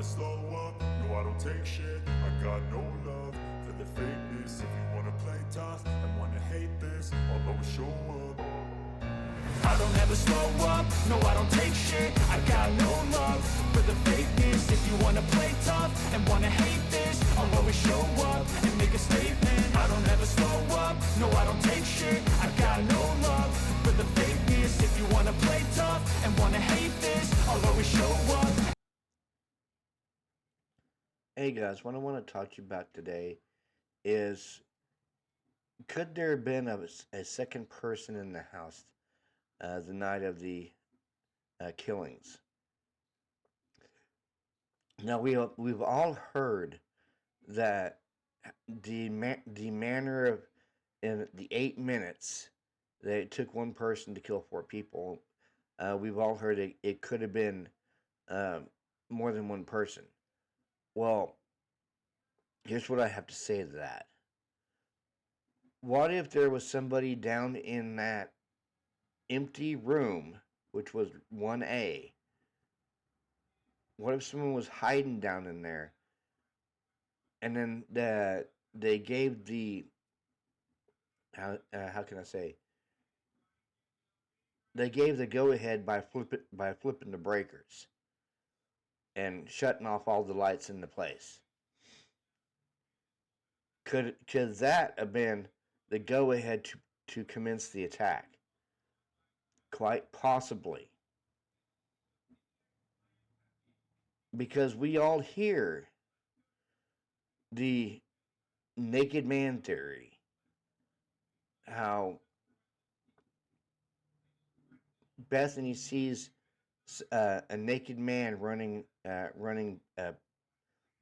never slow up, no I don't take shit. I got no love for the fakeness. If you wanna play tough and wanna hate this, I'll always show up. I don't ever slow up, no I don't take shit. I got no love for the fakeness. If you wanna play tough and wanna hate this, I'll always show up and make a statement. I don't ever slow up, no I don't take shit. I got no love for the fakeness. If you wanna play tough and wanna hate this, I'll always show up. Hey guys, what I want to talk to you about today is, could there have been a second person in the house the night of the killings? Now we've all heard that the manner of in the 8 minutes that it took one person to kill 4 people. We've all heard it could have been more than one person. Well, here's what I have to say to that. What if there was somebody down in that empty room, which was 1A? What if someone was hiding down in there, and then they gave the how can I say? They gave the go ahead by flipping the breakers and shutting off all the lights in the place. Could that have been the go ahead to commence the attack? Quite possibly. Because we all hear the naked man theory. How Bethany sees a naked man running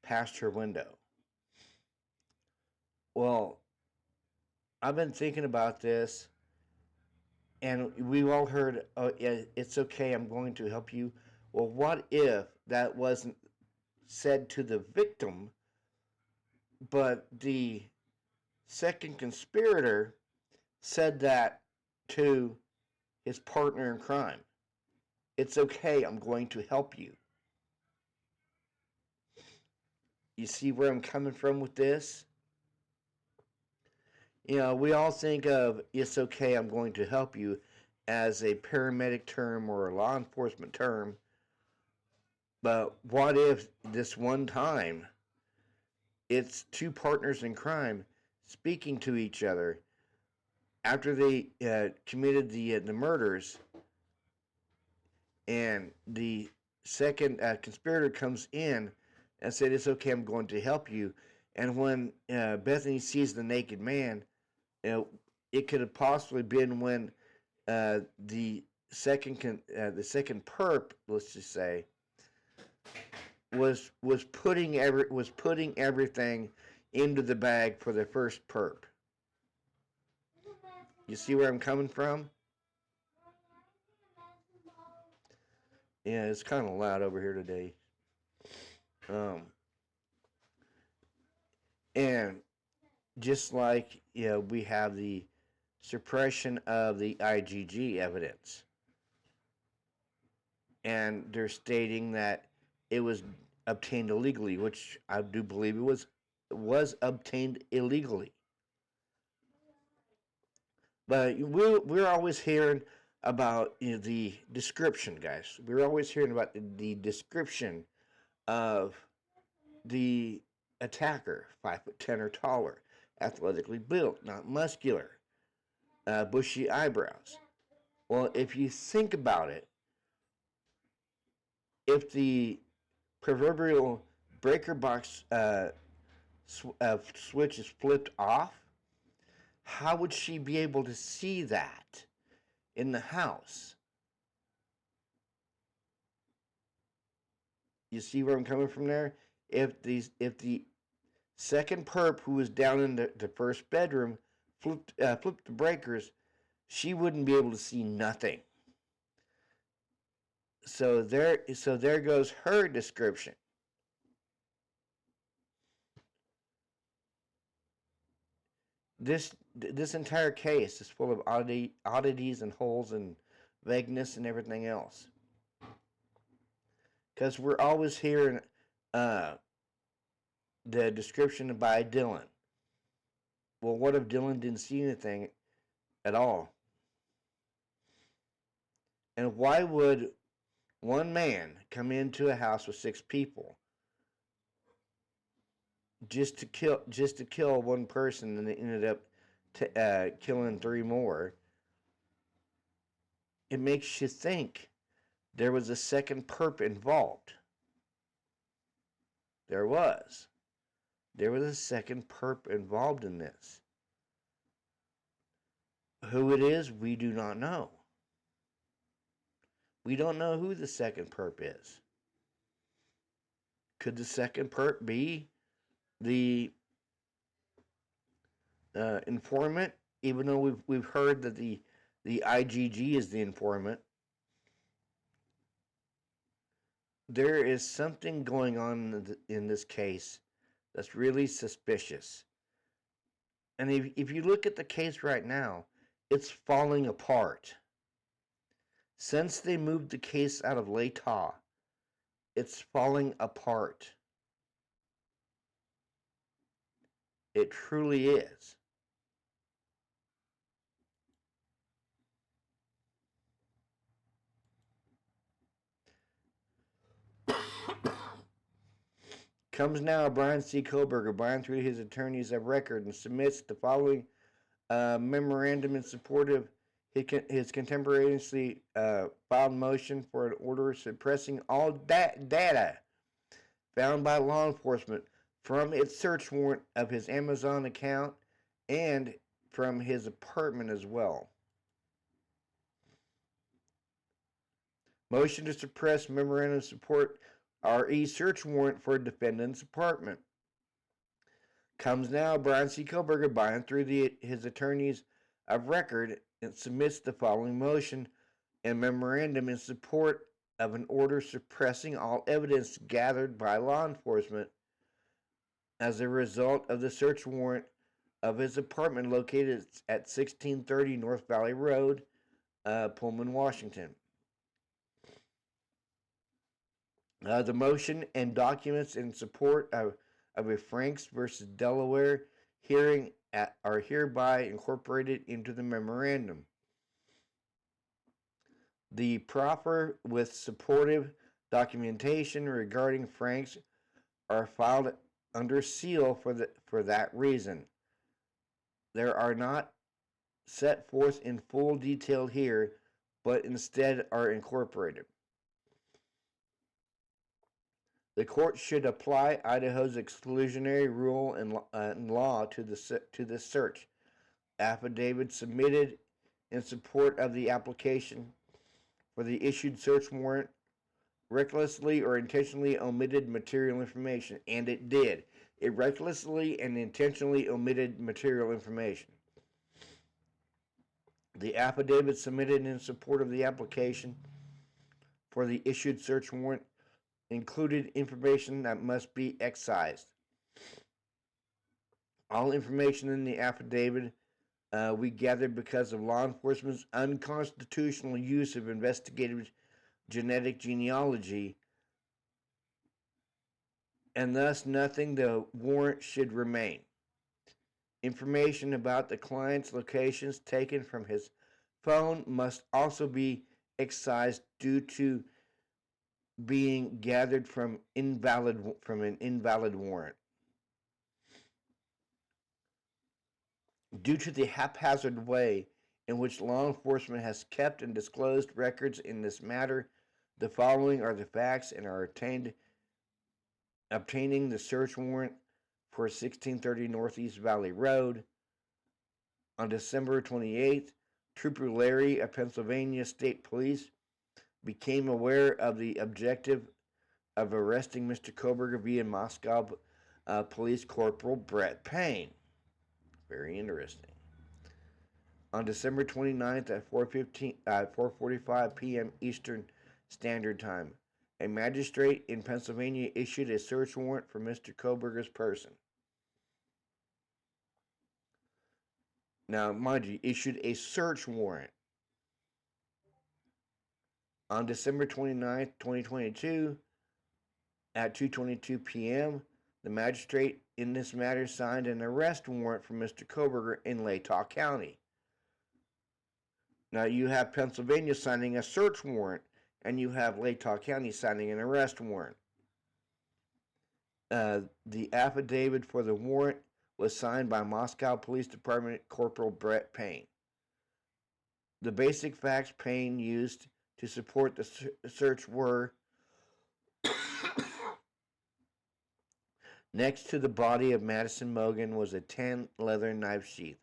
past her window. Well, I've been thinking about this, and we've all heard, "Oh, yeah, it's okay, I'm going to help you." Well, what if that wasn't said to the victim, but the second conspirator said that to his partner in crime? It's okay, I'm going to help you. You see where I'm coming from with this? We all think of "it's okay, I'm going to help you" as a paramedic term or a law enforcement term. But what if this one time it's two partners in crime speaking to each other after they committed the murders, and the second conspirator comes in and said, "It's okay, I'm going to help you." And when Bethany sees the naked man, it could have possibly been when the second perp, let's just say, was putting everything into the bag for the first perp. You see where I'm coming from? Yeah, it's kind of loud over here today. And just like we have the suppression of the IGG evidence, and they're stating that it was obtained illegally, which I do believe it was obtained illegally. But we're always hearing about the description, guys. We're always hearing about the description of the attacker: 5'10" or taller, athletically built, not muscular, bushy eyebrows. Well, if you think about it, if the proverbial breaker box switch is flipped off, how would she be able to see that in the house? You see where I'm coming from there? If the second perp who was down in the first bedroom flipped the breakers, she wouldn't be able to see nothing. So there goes her description. This entire case is full of oddities and holes and vagueness and everything else. Because we're always hearing uh, the description by Dylan. Well, what if Dylan didn't see anything at all? And why would one man come into a house with 6 people just to kill one person, and they ended up killing 3 more? It makes you think there was a second perp involved. There was. There was a second perp involved in this. Who it is, we do not know. We don't know who the second perp is. Could the second perp be the informant? Even though we've heard that the IGG is the informant, there is something going on in this case that's really suspicious. And if you look at the case right now, it's falling apart. Since they moved the case out of Latah, it's falling apart. It truly is. Comes now Brian C. Koberger, Brian through his attorneys of record, and submits the following memorandum in support of his contemporaneously filed motion for an order suppressing all data found by law enforcement from its search warrant of his Amazon account and from his apartment as well. Motion to suppress memorandum of support RE search warrant for defendant's apartment. Comes now Brian C. Koberger, Brian through his attorneys of record, and submits the following motion and memorandum in support of an order suppressing all evidence gathered by law enforcement as a result of the search warrant of his apartment located at 1630 North Valley Road, Pullman, Washington. The motion and documents in support of a Franks versus Delaware hearing are hereby incorporated into the memorandum. The proffer with supportive documentation regarding Franks are filed under seal for that reason. They are not set forth in full detail here, but instead are incorporated. The court should apply Idaho's exclusionary rule and law to this search. Affidavit submitted in support of the application for the issued search warrant recklessly or intentionally omitted material information, and it did. It recklessly and intentionally omitted material information. The affidavit submitted in support of the application for the issued search warrant included information that must be excised. All information in the affidavit we gathered because of law enforcement's unconstitutional use of investigative genetic genealogy, and thus nothing the warrant should remain. Information about the client's locations taken from his phone must also be excised due to being gathered from an invalid warrant. Due to the haphazard way in which law enforcement has kept and disclosed records in this matter, the following are the facts and are obtaining the search warrant for 1630 Northeast Valley Road. On December 28th, Trooper Larry of Pennsylvania State Police became aware of the objective of arresting Mr. Koberger via Moscow Police Corporal Brett Payne. Very interesting. On December 29th at 4:45 p.m. Eastern Standard Time, a magistrate in Pennsylvania issued a search warrant for Mr. Koberger's person. Now, mind you, issued a search warrant. On December 29th, 2022, At 2:22 p.m., the magistrate in this matter signed an arrest warrant for Mr. Koberger in Latah County. Now you have Pennsylvania signing a search warrant, and you have Latah County signing an arrest warrant. The affidavit for the warrant was signed by Moscow Police Department Corporal Brett Payne. The basic facts Payne used to support the search were: next to the body of Madison Mogan was a tan leather knife sheath.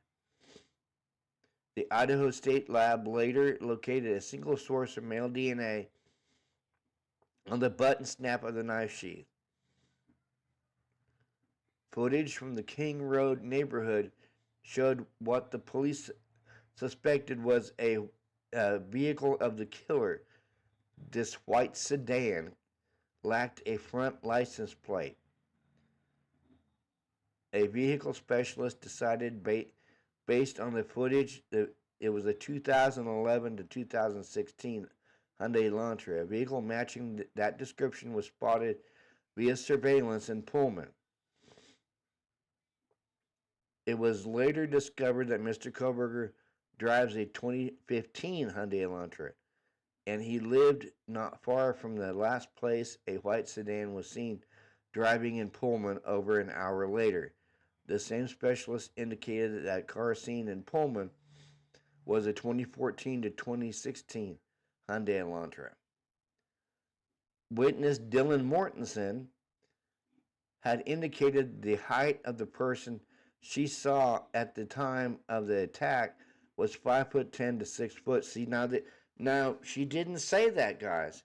The Idaho State Lab later located a single source of male DNA on the button snap of the knife sheath. Footage from the King Road neighborhood showed what the police suspected was a vehicle of the killer. This white sedan lacked a front license plate. A vehicle specialist decided, based on the footage, that it was a 2011 to 2016 Hyundai Elantra. A vehicle matching that description was spotted via surveillance in Pullman. It was later discovered that Mr. Koberger drives a 2015 Hyundai Elantra, and he lived not far from the last place a white sedan was seen driving in Pullman over an hour later. The same specialist indicated that car seen in Pullman was a 2014 to 2016 Hyundai Elantra. Witness Dylan Mortensen had indicated the height of the person she saw at the time of the attack was 5'10" to 6 foot. See, now she didn't say that, guys.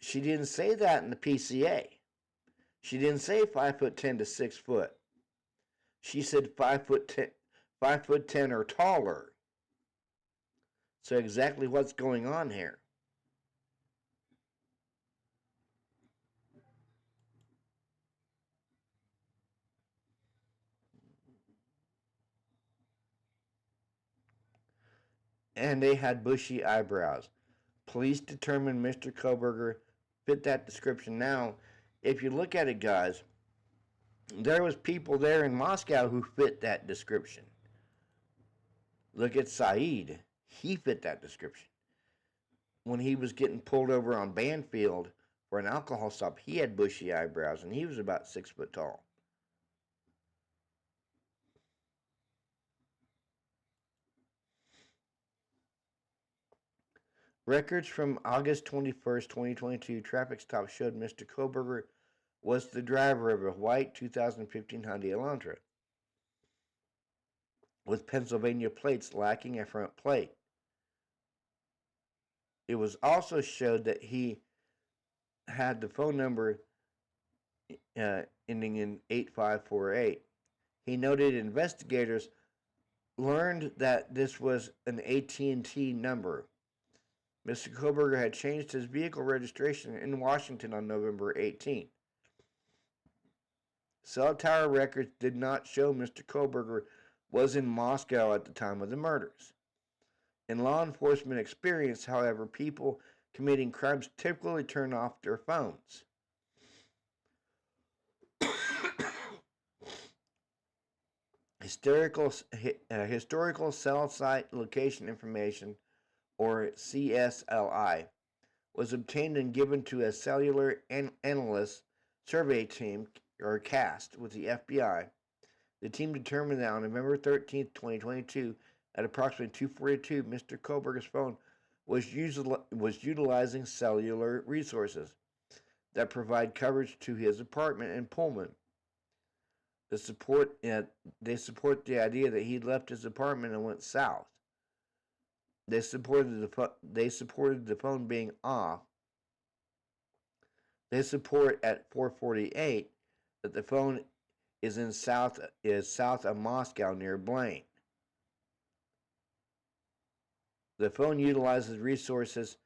She didn't say that in the PCA. She didn't say 5'10" to 6 foot. She said 5'10" or taller. So exactly what's going on here? And they had bushy eyebrows. Police determined Mr. Koberger fit that description. Now, if you look at it, guys, there was people there in Moscow who fit that description. Look at Saeed. He fit that description. When he was getting pulled over on Banfield for an alcohol stop, he had bushy eyebrows, and he was about 6 foot tall. Records from August 21st, 2022 traffic stop showed Mr. Koberger was the driver of a white 2015 Hyundai Elantra with Pennsylvania plates lacking a front plate. It was also showed that he had the phone number ending in 8548. He noted investigators learned that this was an AT&T number. Mr. Koberger had changed his vehicle registration in Washington on November 18th. Cell tower records did not show Mr. Koberger was in Moscow at the time of the murders. In law enforcement experience, however, people committing crimes typically turn off their phones. Historical cell site location information, or CSLI, was obtained and given to a cellular analyst survey team, or CAST, with the FBI. The team determined that on November 13th, 2022, at approximately 2:42, Mr. Koberger's phone was utilizing cellular resources that provide coverage to his apartment in Pullman. They support the idea that he left his apartment and went south. They supported the phone being off. They support at 448 that the phone is south of Moscow near Blaine. The phone utilizes resources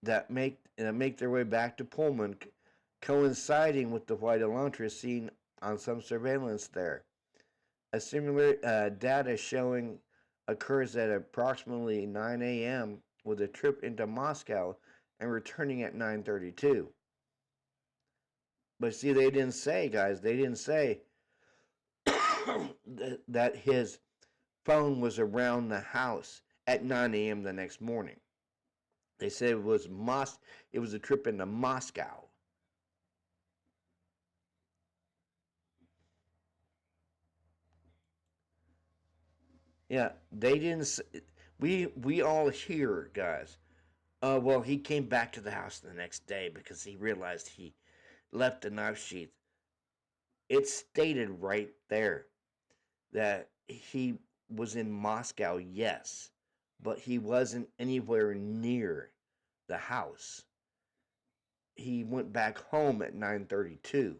that make their way back to Pullman, coinciding with the white Elantra seen on some surveillance there. A similar data showing occurs at approximately 9 a.m. with a trip into Moscow and returning at 9:32. But see, they didn't say, guys, they didn't say that his phone was around the house at 9 a.m. the next morning. They said it was a trip into Moscow. Yeah, they didn't. We all hear, guys. Well, he came back to the house the next day because he realized he left the knife sheath. It's stated right there that he was in Moscow, yes, but he wasn't anywhere near the house. He went back home at 9:32.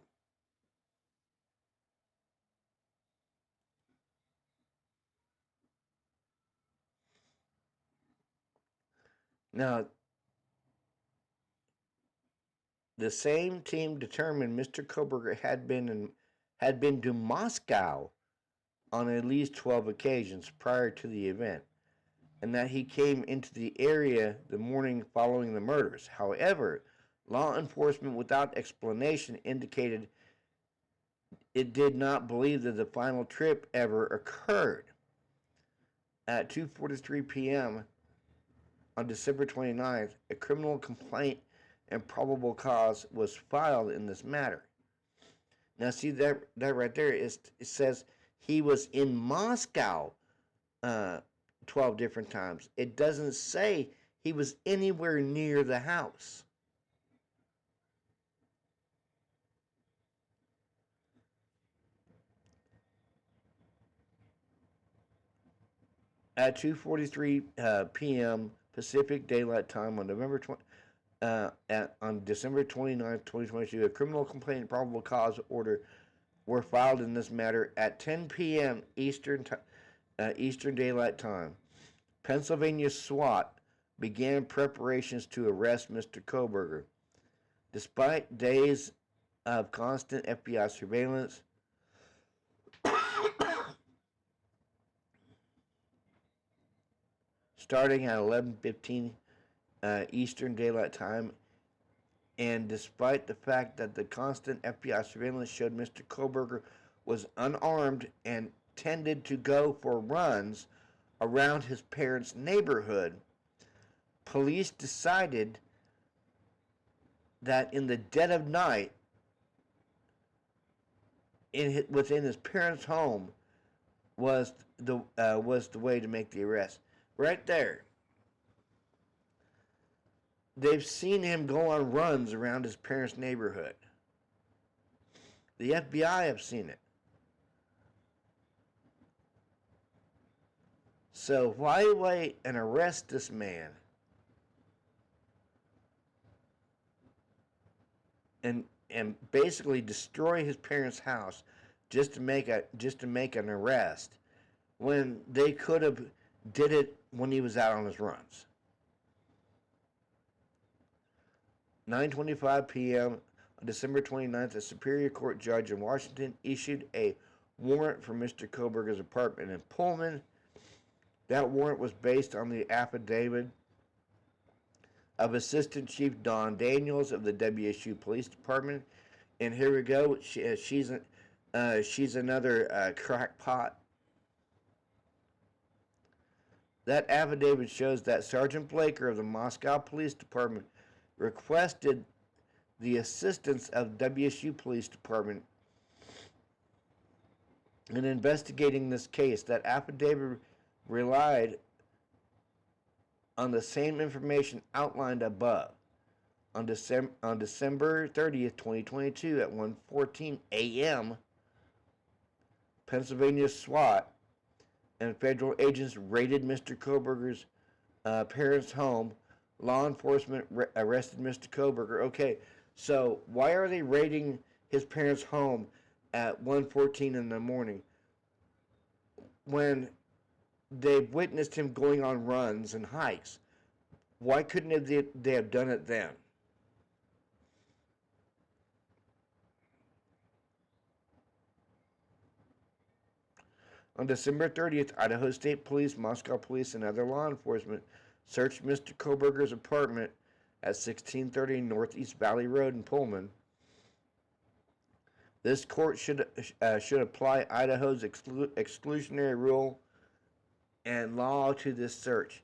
Now, the same team determined Mr. Koberger had been to Moscow on at least 12 occasions prior to the event, and that he came into the area the morning following the murders. However, law enforcement without explanation indicated it did not believe that the final trip ever occurred. At 2:43 p.m. on December 29th, a criminal complaint and probable cause was filed in this matter. Now, see that right there is it says he was in Moscow 12 different times. It doesn't say he was anywhere near the house. At 2:43 p.m. Pacific Daylight Time on on December 29th, 2022, a criminal complaint and probable cause order were filed in this matter at 10 p.m. Eastern Daylight Time. Pennsylvania SWAT began preparations to arrest Mr. Koberger. Despite days of constant FBI surveillance, starting at 11:15 Eastern Daylight Time, and despite the fact that the constant FBI surveillance showed Mr. Koberger was unarmed and tended to go for runs around his parents' neighborhood, police decided that in the dead of night, within his parents' home, was the way to make the arrest. Right there, they've seen him go on runs around his parents' neighborhood. The FBI have seen it. So why wait and arrest this man and basically destroy his parents' house just to make an arrest when they could have did it when he was out on his runs? 9:25 p.m. on December 29th, a Superior Court judge in Washington issued a warrant for Mr. Koberger's apartment in Pullman. That warrant was based on the affidavit of Assistant Chief Don Daniels of the WSU Police Department. And here we go. She's another crackpot. That affidavit shows that Sergeant Blaker of the Moscow Police Department requested the assistance of WSU Police Department in investigating this case. That affidavit relied on the same information outlined above. On December 30th, 2022, at 1:14 a.m., Pennsylvania SWAT and federal agents raided Mr. Koberger's parents' home. Law enforcement arrested Mr. Koberger. Okay, so why are they raiding his parents' home at 1:14 in the morning when they've witnessed him going on runs and hikes? Why couldn't they have done it then? On December 30th, Idaho State Police, Moscow Police, and other law enforcement searched Mr. Koberger's apartment at 1630 Northeast Valley Road in Pullman. This court should apply Idaho's exclusionary rule and law to this search.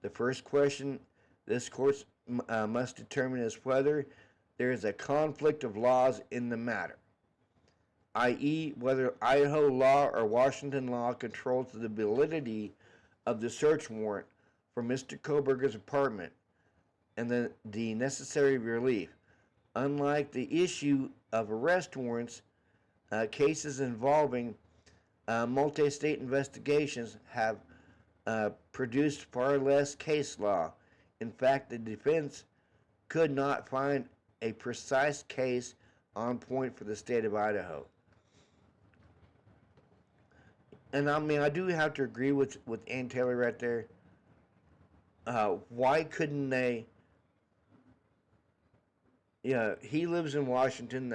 The first question this court must determine is whether there is a conflict of laws in the matter, i.e., whether Idaho law or Washington law controls the validity of the search warrant for Mr. Koberger's apartment and the necessary relief. Unlike the issue of arrest warrants, cases involving multi-state investigations have produced far less case law. In fact, the defense could not find a precise case on point for the state of Idaho. And I mean, I do have to agree with Ann Taylor right there. Why couldn't they? Yeah, he lives in Washington.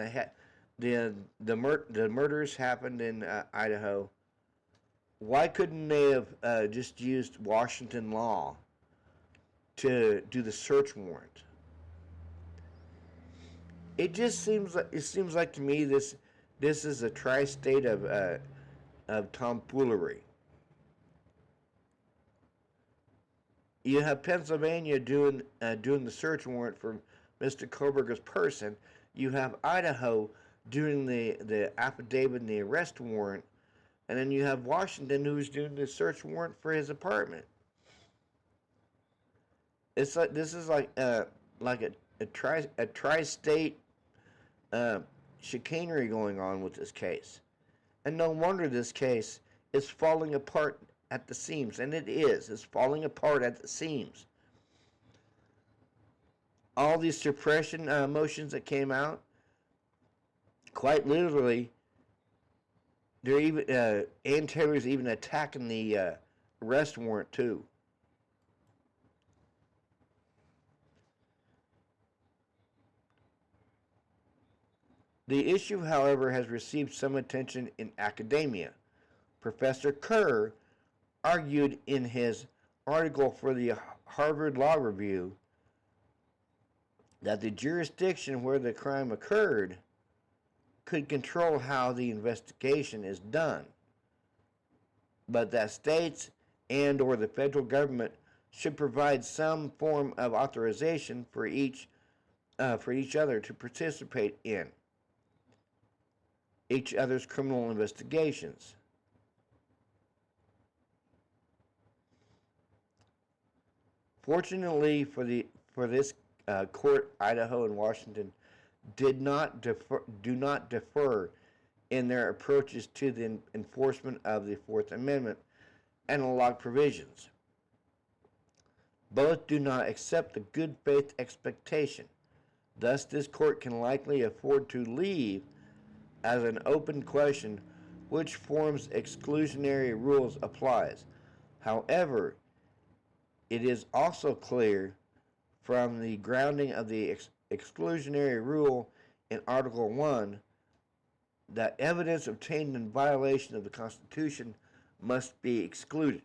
The murders happened in Idaho. Why couldn't they have just used Washington law to do the search warrant? It just seems like to me this is a tri-state of tomfoolery. You have Pennsylvania doing the search warrant for Mr. Koberger's person. You have Idaho doing the affidavit and the arrest warrant, and then you have Washington who's doing the search warrant for his apartment. It's like this is like a tri-state chicanery going on with this case, and no wonder this case is falling apart at the seams, and it is. It's falling apart at the seams. All these suppression motions that came out, quite literally, they're even Ann Taylor's even attacking the arrest warrant too. The issue, however, has received some attention in academia. Professor Kerr argued in his article for the Harvard Law Review that the jurisdiction where the crime occurred could control how the investigation is done, but that states and or the federal government should provide some form of authorization for each other to participate in each other's criminal investigations. Fortunately for this court, Idaho and Washington do not differ in their approaches to the enforcement of the Fourth Amendment analog provisions. Both do not accept the good faith expectation. Thus, this court can likely afford to leave as an open question which form's exclusionary rules applies. However, it is also clear from the grounding of the exclusionary rule in Article 1 that evidence obtained in violation of the Constitution must be excluded.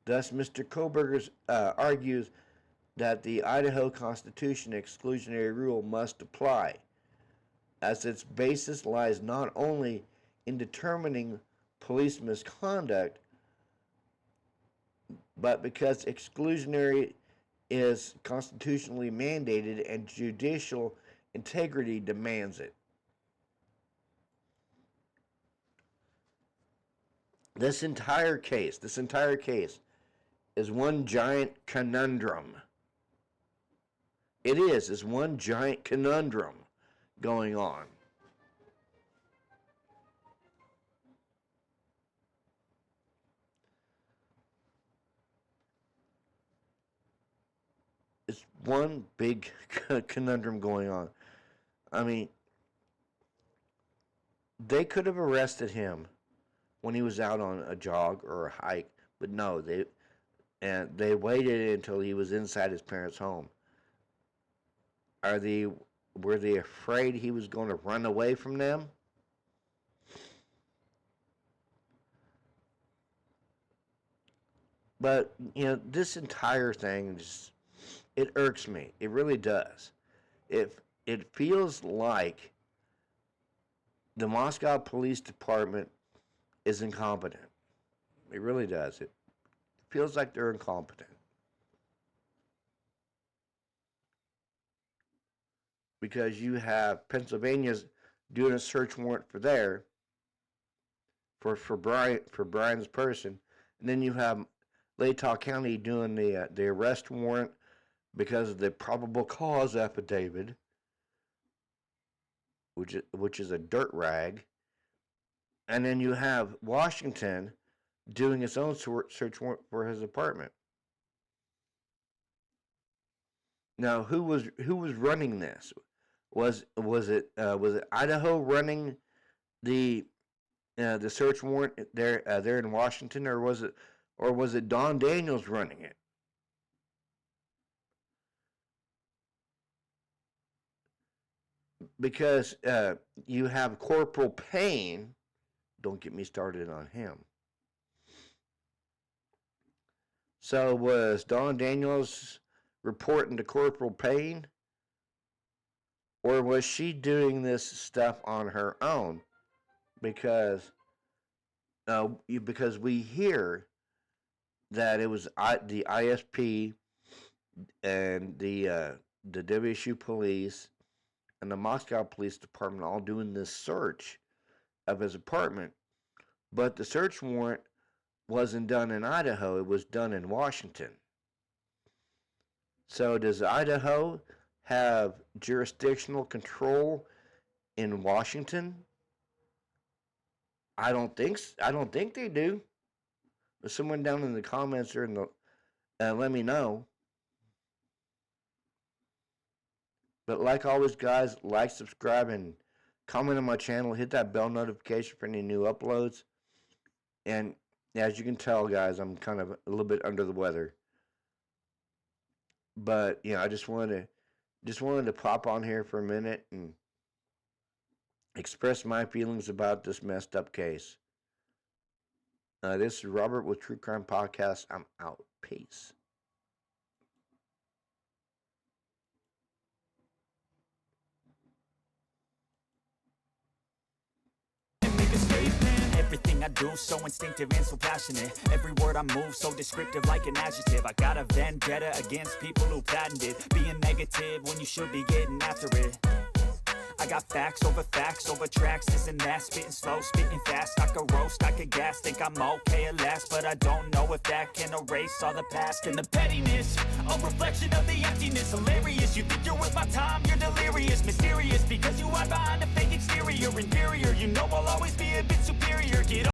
Thus, Mr. Koberger argues that the Idaho Constitution exclusionary rule must apply, as its basis lies not only in determining police misconduct, but because exclusionary is constitutionally mandated and judicial integrity demands it. This entire case is one giant conundrum. It is one giant conundrum going on. It's one big conundrum going on. I mean, they could have arrested him when he was out on a jog or a hike, but no, they waited until he was inside his parents' home. Were they afraid he was going to run away from them? But this entire thing it irks me. It really does. It feels like the Moscow Police Department is incompetent. It really does. It feels like they're incompetent. Because you have Pennsylvania's doing a search warrant for Brian's person, and then you have Latah County doing the arrest warrant because of the probable cause affidavit, which is a dirt rag, and then you have Washington doing its own search warrant for his apartment. Now, who was running this? Was it Idaho running the search warrant there in Washington, or was it Don Daniels running it? Because you have Corporal Payne. Don't get me started on him. So was Don Daniels reporting to Corporal Payne, or was she doing this stuff on her own? Because we hear that it was the ISP and the WSU police and the Moscow Police Department all doing this search of his apartment, but the search warrant wasn't done in Idaho, it was done in Washington. So does Idaho have jurisdictional control in Washington? I don't think they do. But someone down in the comments or let me know. But like always, guys, like, subscribe, and comment on my channel. Hit that bell notification for any new uploads. And as you can tell, guys, I'm kind of a little bit under the weather. But I just wanted to pop on here for a minute and express my feelings about this messed up case. This is Robert with True Crime Podcast. I'm out. Peace. Everything I do, so instinctive and so passionate. Every word I move, so descriptive like an adjective. I got a vendetta against people who patented being negative when you should be getting after it. I got facts over tracks, this and that. Spitting slow, spitting fast. I could roast, I could gas. Think I'm okay at last, but I don't know if that can erase all the past. And the pettiness, a reflection of the emptiness. Hilarious, you think you're worth my time, you're delirious. Mysterious, because you hide behind a fake exterior. Inferior, you know I'll always